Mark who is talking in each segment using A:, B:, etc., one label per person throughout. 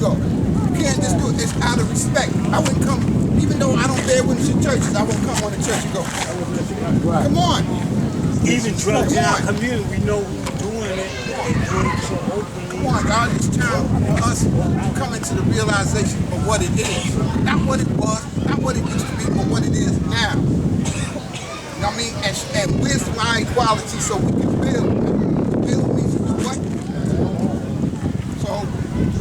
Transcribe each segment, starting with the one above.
A: go. You can't just do it. It's out of respect. I wouldn't come, even though I don't bear witness to churches, I won't come on the church and go. Come on.
B: Even drugs in our community, we know who's doing it.
A: Come on, God, it's time for us to come into the realization of what it is. Not what it was, not what it used to be, but what it is now. You know what I mean? And wisdom, our equality, so we can build. Build means to do what? So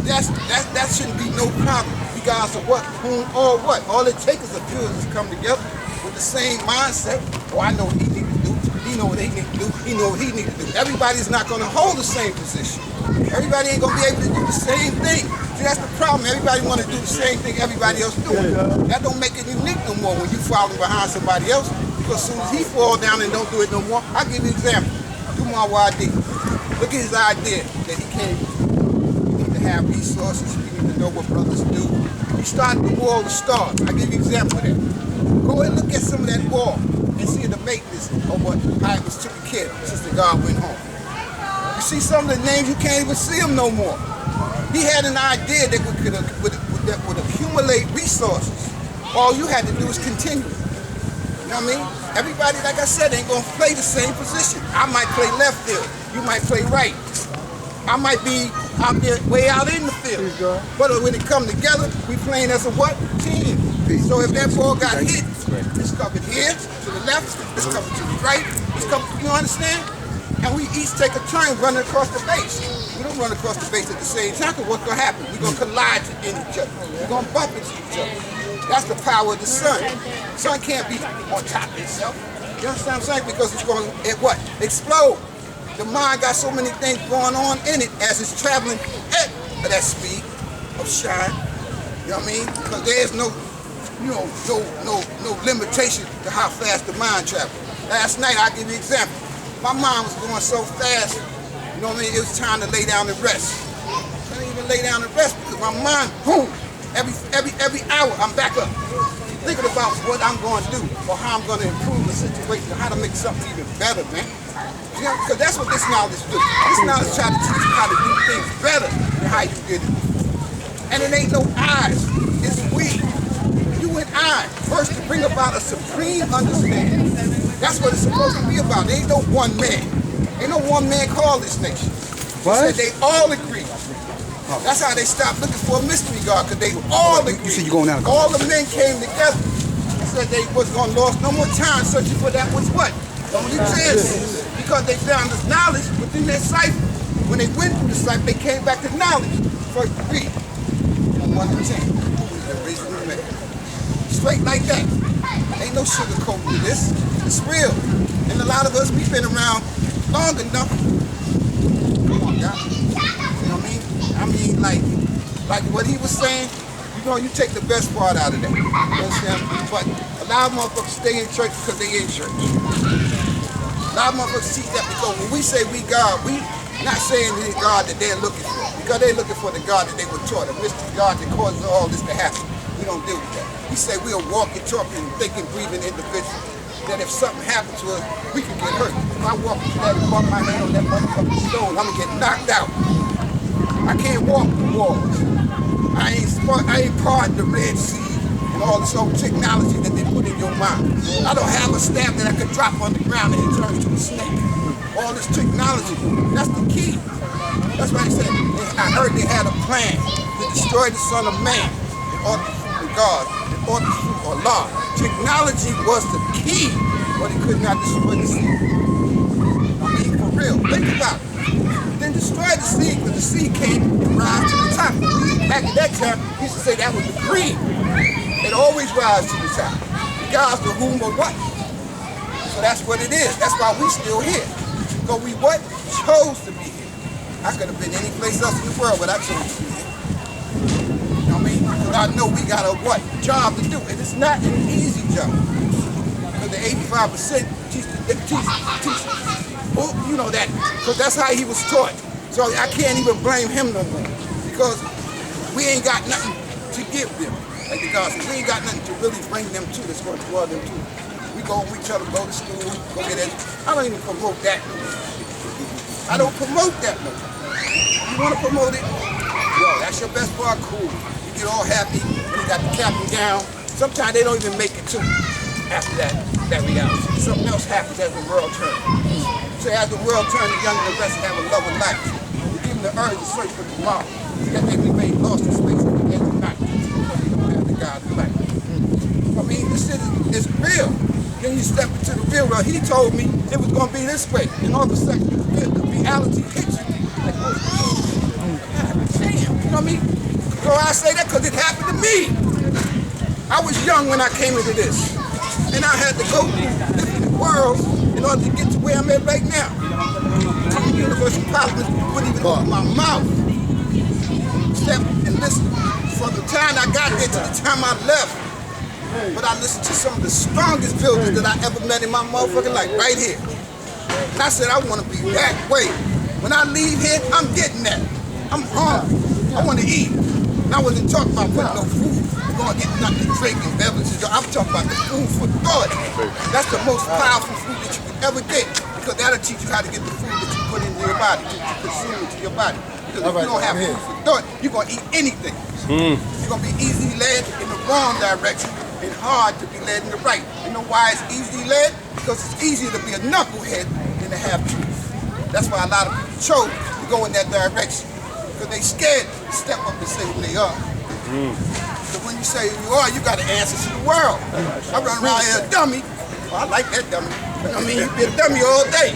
A: that shouldn't be no problem. Regardless of what, whom, or what. All it takes is a few of us to come together with the same mindset. Oh, I know what he needs to do. He know what they need to do. He know what he needs to do. Everybody's not going to hold the same position. Everybody ain't going to be able to do the same thing. See, that's the problem. Everybody want to do the same thing everybody else doing. That don't make it unique no more when you following behind somebody else. Because as soon as he fall down and don't do it no more, I'll give you an example. Umar Wadi. Look at his idea that he can't need to have resources. We need to know what brothers do. He started the wall of stars. I'll give you an example of that. Go and look at some of that wall and see the maintenance of how it was taken care of since the God went home. You see some of the names, you can't even see them no more. He had an idea that would accumulate resources. All you had to do is continue. You know what I mean? Everybody, like I said, ain't gonna play the same position. I might play left field, you might play right. I might be out there, way out in the field. But when it come together, we playing as a what? Team. So if that ball got hit, it's coming here to the left, it's coming to the right, it's coming, you understand? And we each take a turn running across the base. We don't run across the base at the same time, because what's gonna happen? We're gonna collide in each other. We're gonna bump into each other. That's the power of the sun. The sun can't be on top of itself. You understand what I'm saying? Because it's going to, what? Explode. The mind got so many things going on in it as it's traveling at that speed of shine. You know what I mean? Because there's no limitation to how fast the mind travels. Last night, I'll give you an example. My mind was going so fast, you know what I mean? It was time to lay down and rest. I didn't even lay down and rest because my mind, boom, every hour I'm back up. Thinking about what I'm going to do or how I'm going to improve the situation, how to make something even better, man. Yeah, because that's what this knowledge do. This knowledge try to teach you how to do things better than how you did it. And it ain't no eyes, it's we. You and I, first to bring about a supreme understanding. That's what it's supposed to be about. There ain't no one man. Ain't no one man called this nation. What? They all agree. That's how they stopped looking for a mystery God, because they all agreed. You said you're going down. All the men came together and said they was going to lose no more time searching for that was what? Only chance. Because they found this knowledge within their cipher. When they went through the cipher, they came back to knowledge. First degree. 1 to 10. The original man. Straight like that. Ain't no sugarcoating to this. It's real. And a lot of us, we've been around long enough. Come on, God. I mean, like what he was saying, you know, you take the best part out of that. You understand? But a lot of motherfuckers stay in church because they in church. A lot of motherfuckers teach that because when we say we God, we not saying the God that they're looking for. Because they're looking for the God that they were taught, a mystery God that causes all this to happen. We don't deal with that. We say we're a walking, talking, thinking, breathing individual. That if something happened to us, we can get hurt. If I walk into that and bump my hand on that motherfucking stone, I'm gonna get knocked out. I can't walk the walls. I ain't part of the Red Sea and all this old technology that they put in your mind. I don't have a staff that I could drop on the ground and it turns to a snake. All this technology, that's the key. That's why he said, I heard they had a plan to destroy the Son of Man in order to fruit God, in order to fruit Allah. Technology was the key, but it could not destroy the sea. I mean, for real, think about it. Then destroy the seed, because the seed can't rise to the top. Back at that time, he used to say that was the green. It always rises to the top. Regardless of whom or what. So that's what it is. That's why we still here. Because we what? Chose to be here. I could have been any place else in the world, but I chose to be here. You know what I mean? Because I know we got a what? Job to do. And it's not an easy job. Because the 85% teach. Oh, you know that, because that's how he was taught. So I can't even blame him no more, because we ain't got nothing to give them. Like the God said, we ain't got nothing to really bring them to that's going to draw them to. We go, we tell them, go to school, go get education. I don't even promote that no more. I don't promote that no more. You want to promote it? Yo, that That's your best part? Cool. You get all happy when you got the cap and gown. Sometimes they don't even make it to after that reality. Something else happens as the world turns. So as the world turns, the young and the rest have a love of life. You give them the urge to search for tomorrow. Yet they remain lost in space at the edge of night because they don't have the God of light. I mean, this shit is real. Then you step into the real world. He told me it was going to be this way. And all of a sudden, the reality hits you. Like, oh, God damn. You know what I mean? So I say that because it happened to me. I was young when I came into this. And I had to go through different worlds in order to get to where I'm at right now. The universal problems wouldn't even open my mouth. Step and listen. From the time I got there to the time I left, but I listened to some of the strongest builders that I ever met in my motherfucking life, right here. And I said, I want to be that way. When I leave here, I'm getting that. I'm hungry. I want to eat. And I wasn't talking about putting no food. You're going to get nothing to drink and beverages. I'm talking about the food for thought. That's the most powerful food that you can ever get, because that'll teach you how to get the food that you put into your body, to consume into your body. Because if you don't have food for thought, you're going to eat anything. You're going to be easily led in the wrong direction and hard to be led in the right. You know why it's easily led? Because it's easier to be a knucklehead than to have truth. That's why a lot of people chose to go in that direction. Because they scared to step up and say who they are. So when you say who you are, you got to answer to the world. I run around here a dummy. Well, I like that dummy. But I mean, you be a dummy all day.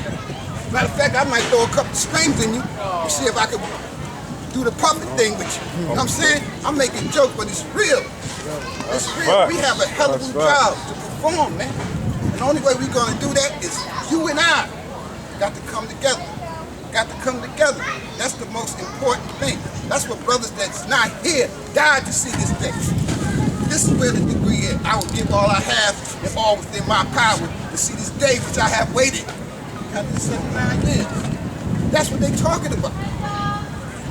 A: Matter of fact, I might throw a couple of strings in you and see if I can do the puppet thing with you. You know what I'm saying? I'm making jokes, but it's real. It's real. We have a hell of a job to perform, man. And the only way we're going to do that is you and I got to come together. Got to come together. That's the most important thing. That's what brothers that's not here died to see this day. This is where the degree is. I will give all I have and all within my power to see this day which I have waited 179 years. That's what they're talking about.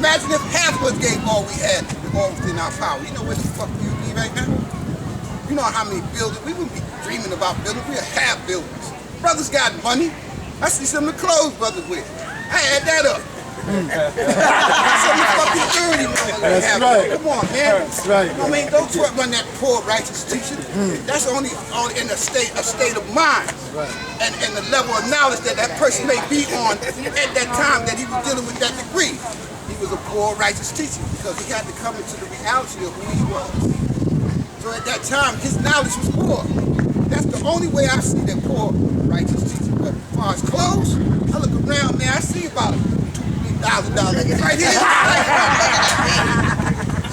A: Imagine if half of us gave all we had and all within our power. You know where the fuck we would be right now? You know how many buildings? We wouldn't be dreaming about buildings. We would have buildings. Brothers got money. I see some of the clothes brothers wear. I add that up. Something fucking dirty, man.
C: That's right.
A: Come on, man.
C: That's right.
A: I mean, don't run that poor righteous teaching. That's only in a state of mind, and the level of knowledge that that person may be on at that time that he was dealing with that degree. He was a poor righteous teacher because he had to come into the reality of who he was. So at that time, his knowledge was poor. That's the only way I see that poor righteous teacher. But as far as clothes, I look around, man, I see about $2,000-$3,000 right here.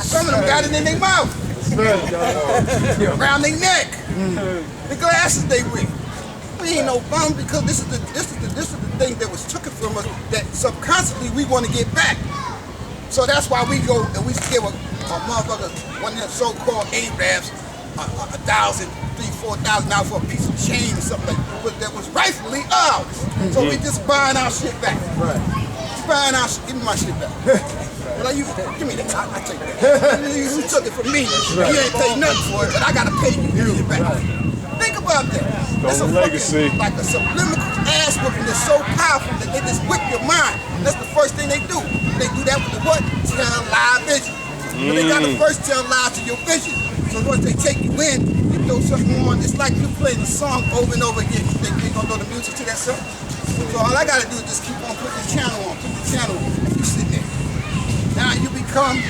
A: Some of them got it in their mouth, around their neck, the glasses they wear. We ain't no bum because this is the thing that was taken from us that subconsciously we want to get back. So that's why we go and we give a motherfucker, one of them so-called Arabs, $1,000, $3,000, $4,000 for a piece of chain or something that was rightfully ours. So we just buying our shit back. Buying our shit, give me my shit back. Well, you, give me that, I take that. You took it from me. You ain't paid nothing for it, but I gotta pay you to get it back. Think about that. That's a legacy. Like a subliminal ass whooping that's so powerful that they just whip your mind. That's the first thing they do. They do that with the what? Tell lie vision. But they gotta first tell lies to your vision. So once they take you in, you throw something on. It's like you playing a song over and over again. You think you ain't gonna know the music to that song? So all I gotta do is just keep on putting the channel on, and you sit there. Now you become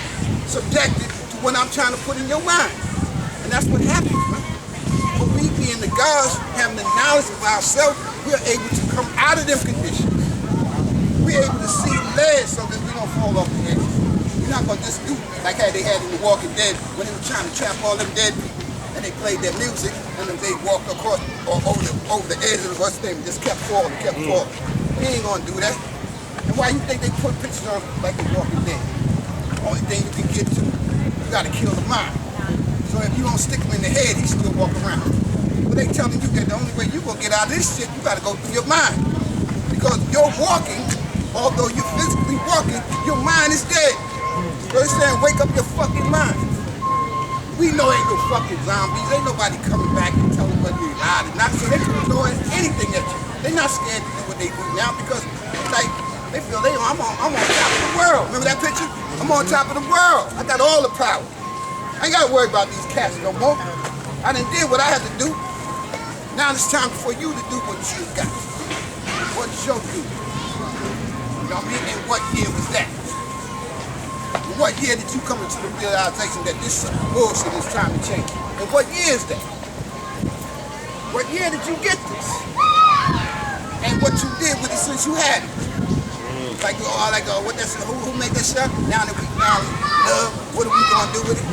A: subjected to what I'm trying to put in your mind. And that's what happens, man. But we being the gods, having the knowledge of ourselves, we are able to come out of them conditions. We're able to see lead so that we don't fall off the edge. We're not gonna just do like how they had in The Walking Dead when they were trying to trap all them dead people. And they played their music, and then they walked across or over the edge of the what's name, just kept falling. We ain't gonna do that. And why you think they put pictures on like The Walking Dead? The only thing you can get to, you gotta kill the mind. So if you don't stick him in the head, he still walk around. But they telling you that the only way you gonna get out of this shit, you gotta go through your mind. Because you're walking, although you're physically walking, your mind is dead. So they're saying, wake up your fucking mind. We know ain't no fucking zombies. Ain't nobody coming back and telling whether you lied or not. So they can throw anything at you. They're not scared to do what they do now because it's like they feel I'm on top of the world. Remember that picture? I'm on top of the world. I got all the power. I ain't gotta worry about these cats no more. I done did what I had to do. Now it's time for you to do what you got. What's your duty? You know what I mean? And what year was that? What year did you come into the realization that this bullshit is time to change? And what year is that? What year did you get this? And what you did with it since you had it? What that's who made that shot? Now that we found love, what are we gonna do with it?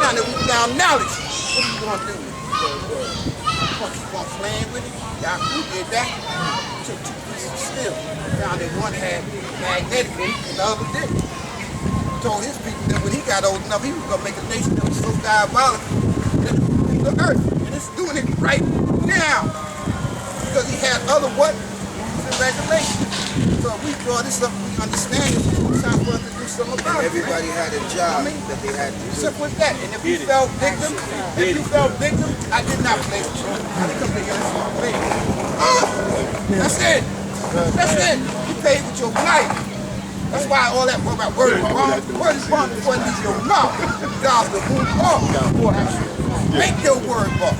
A: Now that we found knowledge, what are we gonna do with it? You gonna keep on playing with it? Y'all who did that? Took 2 pieces of steel. Found that one had magnetic and the other didn't. Told his people that when he got old enough, he was gonna make a nation that was so diabolical that it would be the earth. And it's doing it right now. Because he had other what? Rules and regulations. So if we draw this up, we understand it's time for us to do something about it.
C: Everybody had a job that they had to do.
A: Simple as that. And if you fell victim, I did not play with you. I didn't come here and play. That's it. That's it. You paid with your life. That's why all that about word is wrong. Word is wrong before it leaves your mouth. God's the whom off before action. Make your word walk.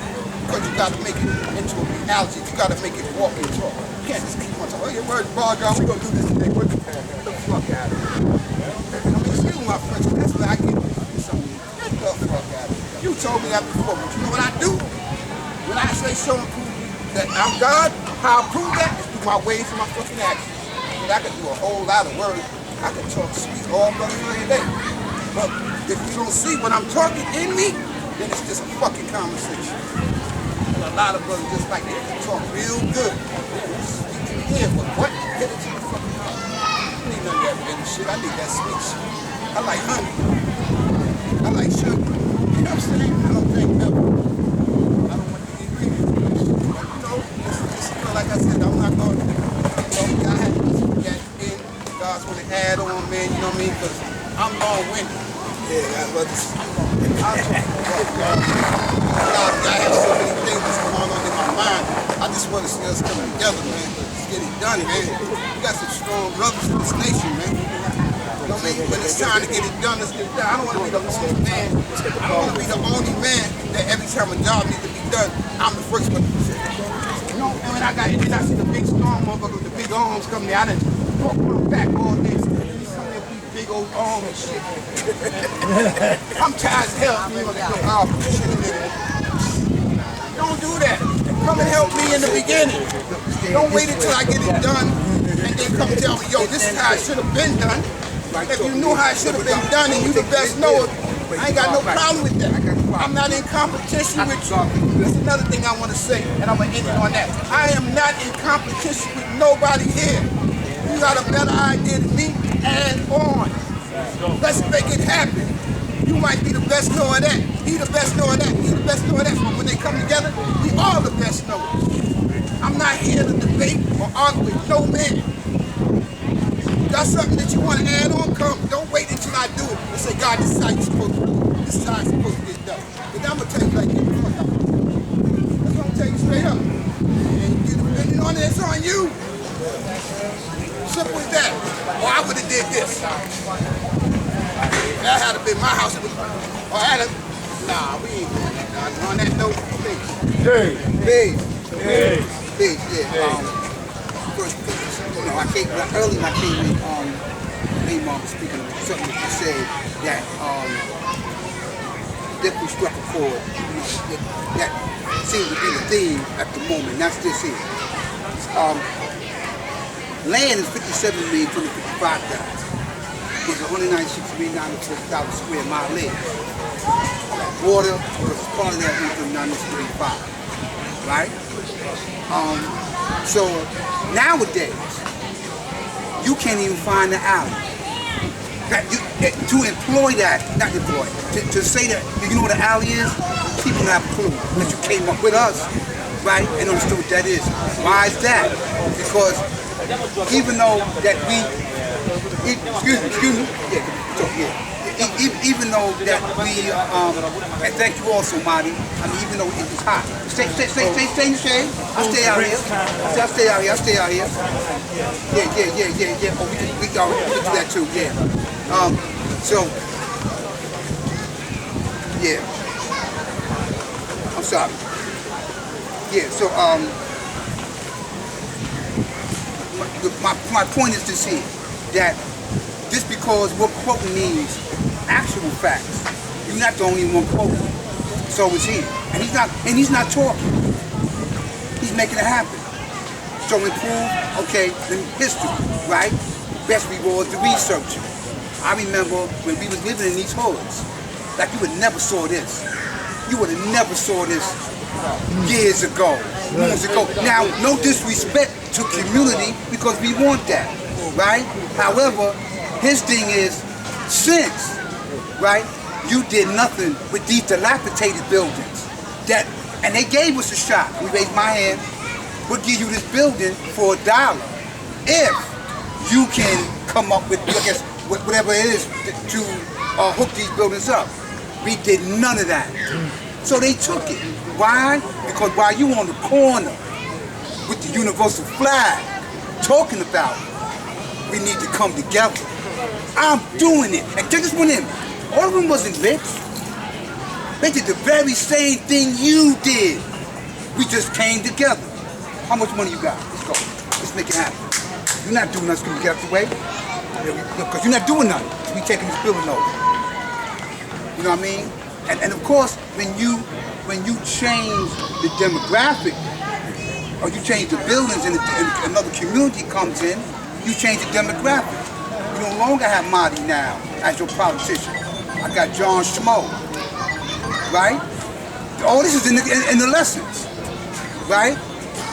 A: Because you got to make it into a reality. You got to make it walk and talk. You can't just keep on talking, oh, your word is wrong, God, we're going to do this today. What the fuck out of here? I mean, excuse my French, that's what I get something. Get the fuck out of here. You told me that before, but you know what I do? When I say show and prove that I'm God, how I prove that is through my ways and my fucking actions. But I can do a whole lot of words. I can talk sweet all every day. But if you don't see what I'm talking in me, then it's just a fucking conversation. And a lot of brothers just like they can talk real good. Speak to the ear, but what? Get it to the fucking heart. I need none of that bitter shit. I need that sweet shit. I like honey. I like sugar. You know what I'm saying? I don't think ever. I don't want to get greedy. But you know, like I said, I'm not going to. I had to put that in. God's going to add on, man. You know what I mean? Because I'm long-winded. Yeah, that's what this is. I have so many things that's going on in my mind. I just want to see us coming together, man. Let's get it done, man. We got some strong brothers in this nation, man. You know what I mean? When it's time to get it done, let's get it done. I don't want to be the only man. I don't want to be the only man that every time a job needs to be done, I'm the first one to say, you know, and when I see the big storm, motherfucker, with the big arms coming there, I done broke my back all day. Big old arm and shit. I'm tired as hell. Don't do that. Come and help me in the beginning. Don't wait until I get it done and then come tell me, yo, this is how it should have been done. If you knew how it should have been done and you the best know it, I ain't got no problem with that. I'm not in competition with you. That's another thing I want to say, and I'm going to end it on that. I am not in competition with nobody here. You got a better idea than me, and on. Let's make it happen. You might be the best know of that. He the best know of that. He the best know of that. But when they come together, we all the best know it. I'm not here to debate or argue with no man. Got something that you want to add on, come. Don't wait until I do it and say, God, this is how you're supposed to do it. This is how it's supposed to get done. But I'm going to tell you like, get the fuck out. That's what I'm going to tell you straight up. And you depending on it, it's on you. Simple as that. Or I would have did this. That had to been my house. Or I had to, nah, we ain't doing that. Nah, on that note, peace. Peace, yeah. First, you know, early when I came in, Neymar was speaking of something that you said that definitely struck a chord. You know, that seems to be the theme at the moment. That's this here. Land is 57,255,000. There's 196,940,000 square mile land. Water was part of that 1,935. Right? So nowadays, you can't even find the alley. To employ that, not employ, to say that, you know what an alley is? People have a clue that you came up with us, right? And understood what that is. Why is that? Because even though that even though that we, and thank you also, Marty. I mean, even though it was hot. Stay in the shade. I'll stay out here. I'll stay out here. Yeah. Oh, we can do that too, yeah. So, yeah. I'm sorry. Yeah, so, my point is this here, that just because we're quoting these actual facts, you're not the only one quoting. So is he. And he's not talking. He's making it happen. So improve, okay, then history, right? Best reward the researcher. I remember when we was living in these hoods, like you would never saw this. You would have never saw this years ago, months ago. Now, no disrespect to community because we want that, right? However, his thing is, since, right, you did nothing with these dilapidated buildings, and they gave us a shot. We raised my hand. We'll give you this building for $1 if you can come up with, I guess, whatever it is to hook these buildings up. We did none of that. So they took it. Why? Because while you on the corner with the universal flag talking about we need to come together, I'm doing it. And check this one in. All of them wasn't rich. They did the very same thing you did. We just came together. How much money you got? Let's go. Let's make it happen. You're not doing nothing to get out the way. Because you're not doing nothing. We taking this building over. You know what I mean? And of course, when you change the demographic, or you change the buildings and another community comes in, you change the demographic. You no longer have Marty now as your politician. I got John Schmo, right? All this is in the lessons, right?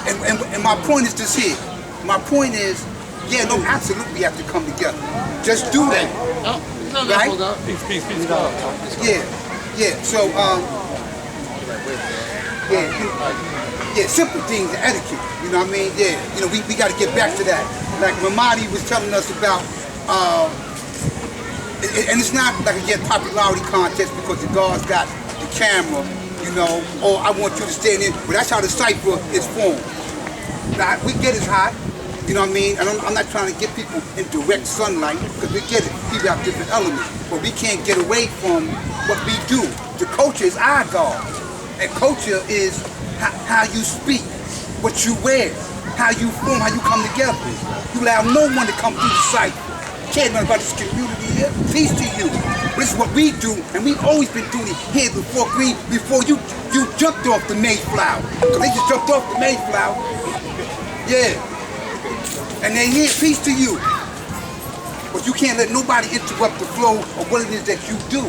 A: And my point is this here. My point is, yeah, no, absolutely we have to come together. Just do that, right? Yeah. So, yeah, simple things, etiquette. You know what I mean? Yeah, you know, we got to get back to that. Like Mamadi was telling us about. And it's not like a popularity contest because the guards got the camera, you know, or I want you to stand in, but that's how the cipher is formed. Now, we get it hot, you know what I mean? And I'm not trying to get people in direct sunlight, because we get it, people have different elements, but we can't get away from what we do. The culture is our guard, and culture is how you speak, what you wear, how you form, how you come together. You allow no one to come through the cipher. Care nothing about this community here. Peace to you. This is what we do, and we've always been doing it here before GREENE, before you jumped off the Mayflower. So they just jumped off the Mayflower. Yeah. And they're here. Peace to you. But you can't let nobody interrupt the flow of what it is that you do.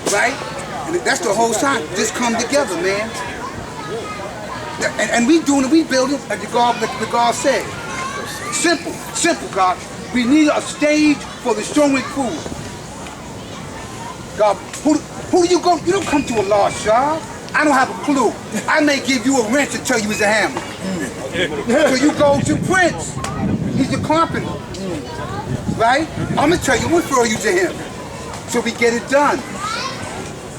A: Right? And that's the whole time. Just come together, man. And we doing it, we building, like the God said. Simple, God. We need a stage for the showing crew. God, who do you go? You don't come to a large shop. I don't have a clue. I may give you a wrench and tell you it's a hammer. So you go to Prince. He's a carpenter. Right? I'm going to tell you, refer you to him. So we get it done.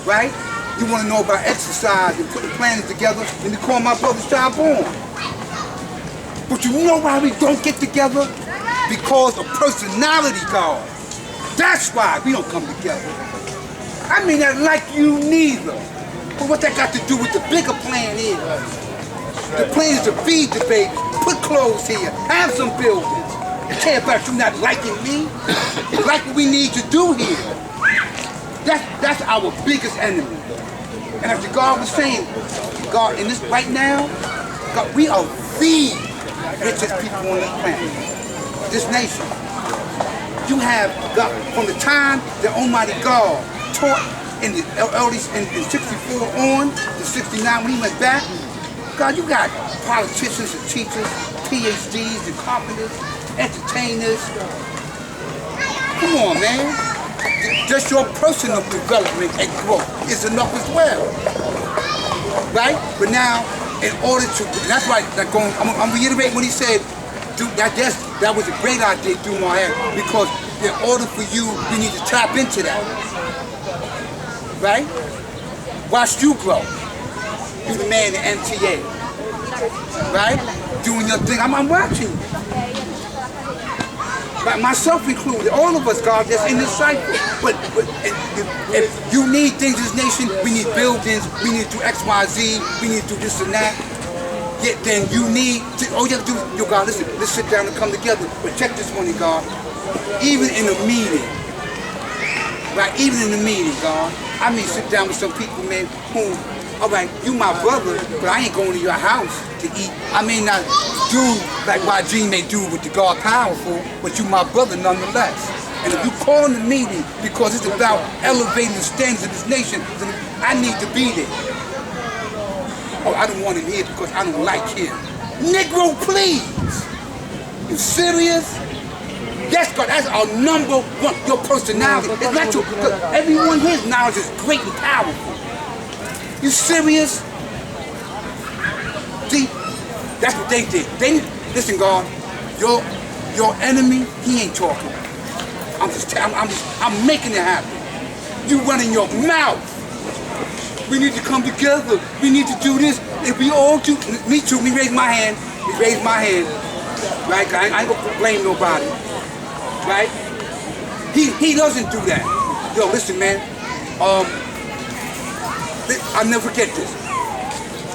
A: Right? You want to know about exercise and putting plans together, then you call my brother Shyborn. But you know why we don't get together? Because of personality, God. That's why we don't come together. I mean that like you neither. But what that got to do with the bigger plan is? The plan is to feed the babies, put clothes here, have some buildings. I care about you not liking me. Like what we need to do here. That's our biggest enemy. And as the God was saying, God, in this right now, God, we are the richest people on this planet. This nation. You have got, from the time that Almighty God taught in the early in 64 on to 69 when he went back, God, you got politicians and teachers, PhDs and carpenters, entertainers. Come on, man. Just your personal development and growth is enough as well. Right? But now, in order to, that's why I'm reiterating what he said. Dude, that was a great idea, do my head, because in order for you, we need to tap into that. Right? Watch you grow. You the man in MTA. Right? Doing your thing. I'm watching you.
D: But myself included, all of us, God, that's in this cycle. But if you need things in this nation, we need buildings, we need to do X, Y, Z, we need to do this and that. Yeah, then you need to, all you have to do, yo, God, listen, let's sit down and come together. But check this one, God. Even in a meeting, right? Even in the meeting, God, I may sit down with some people, man, who, all right, you my brother, but I ain't going to your house to eat. I may not do like GREENE may do with the God powerful, but you my brother nonetheless. And if you call in the meeting because it's about elevating the standards of this nation, then I need to be there. Oh, I don't want him here because I don't like him. Negro, please. You serious? Yes, God, that's our number one, your personality. It's not your, everyone here's knowledge is great and powerful. You serious? See, that's what they did. Listen, God, your enemy, he ain't talking. I'm making it happen. You running your mouth. We need to come together. We need to do this. If we all do, me too, me raise my hand. Me raise my hand. Right? I ain't gonna blame nobody. Right? He doesn't do that. Yo, listen, man. I'll never forget this.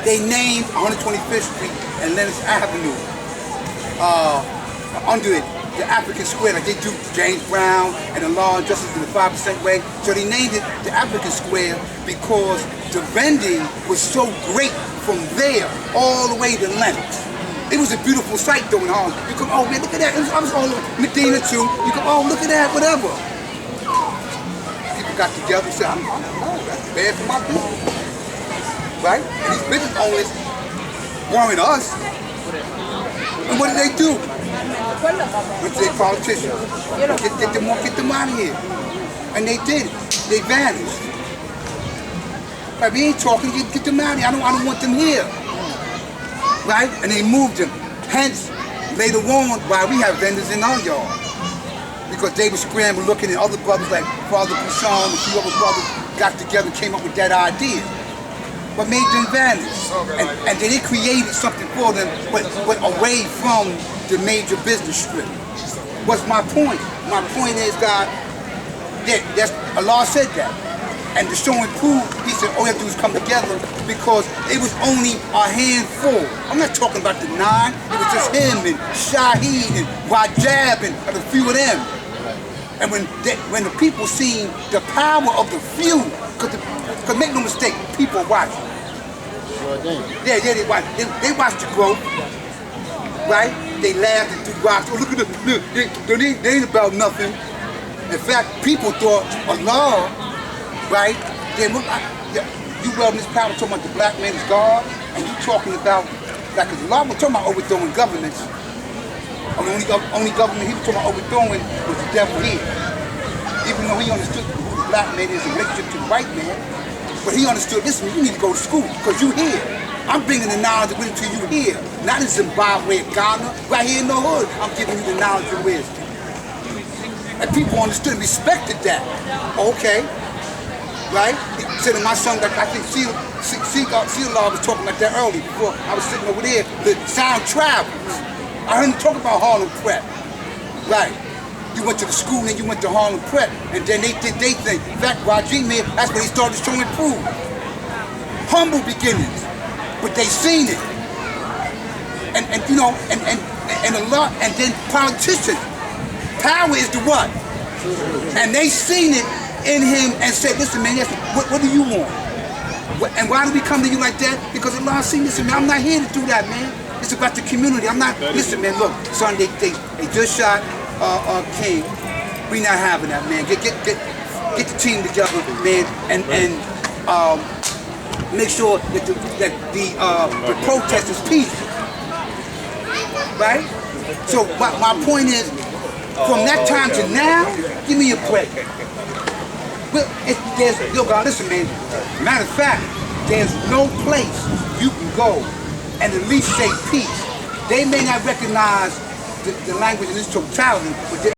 D: They named 125th Street and Lennox Avenue under it, the African Square, like they do James Brown and the Law and Justice in the 5% way. So they named it the African Square because the vending was so great from there all the way to Lennox. It was a beautiful sight though in Harlem. You come, oh man, look at that. I was all over Medina too. You come, oh look at that, whatever. People got together and said, oh, that's bad for my business. Right? And these business owners weren't us. And what did they do? Went to their politicians. Get them out of here. And they did it. They vanished. Like, we ain't talking, get them out of here. I don't want them here. Right? And they moved them. Hence, later on, why we have vendors in our yard. Because they were scrambling, looking at other brothers like Father Bouchon and a few other brothers got together and came up with that idea. What made them vanish. And then it created something for them, but away from the major business strip. What's my point? My point is, God, that's Allah said that. And to show and prove, he said, all you have to do is come together because it was only a handful. I'm not talking about the 9, it was just him and Shaheed and Rajab and a few of them. And when the people seen the power of the few, because make no mistake, people are watching. Yeah, they watch. They watch the growth, right? They laughed and threw rocks. Oh, look at this. They ain't about nothing. In fact, people thought Allah, right? Then you welding this power talking about the black man is God, and you talking about like Allah was talking about overthrowing governments. Only government he was talking about overthrowing was the devil here. Even though he understood who the black man is in relationship to the white man. But he understood, listen, you need to go to school because you here. I'm bringing the knowledge and wisdom to you here. Not in Zimbabwe, Ghana, right here in the hood. I'm giving you the knowledge and wisdom. And people understood and respected that. Okay. Right? He said to my son, that I think Law was talking about that earlier before I was sitting over there. The sound travels. I heard him talk about Harlem Prep. Right. You went to the school and you went to Harlem Prep, and then they did their thing. In fact, GREENE, that's when they started showing proof. Humble beginnings, but they seen it. And you know, and a lot, and then politicians. Power is the what? And they seen it in him and said, listen man, what do you want? And why do we come to you like that? Because Allah seen this, man, I'm not here to do that, man. It's about the community. I'm not, listen man, look, son, they just shot King. We not having that, man. Get the team together, man, and make sure that the protest is peaceful, right? So my point is, from that time to now, give me a break. Well, yo, God, listen, man. Matter of fact, there's no place you can go and at least say peace. They may not recognize the language in its totality, but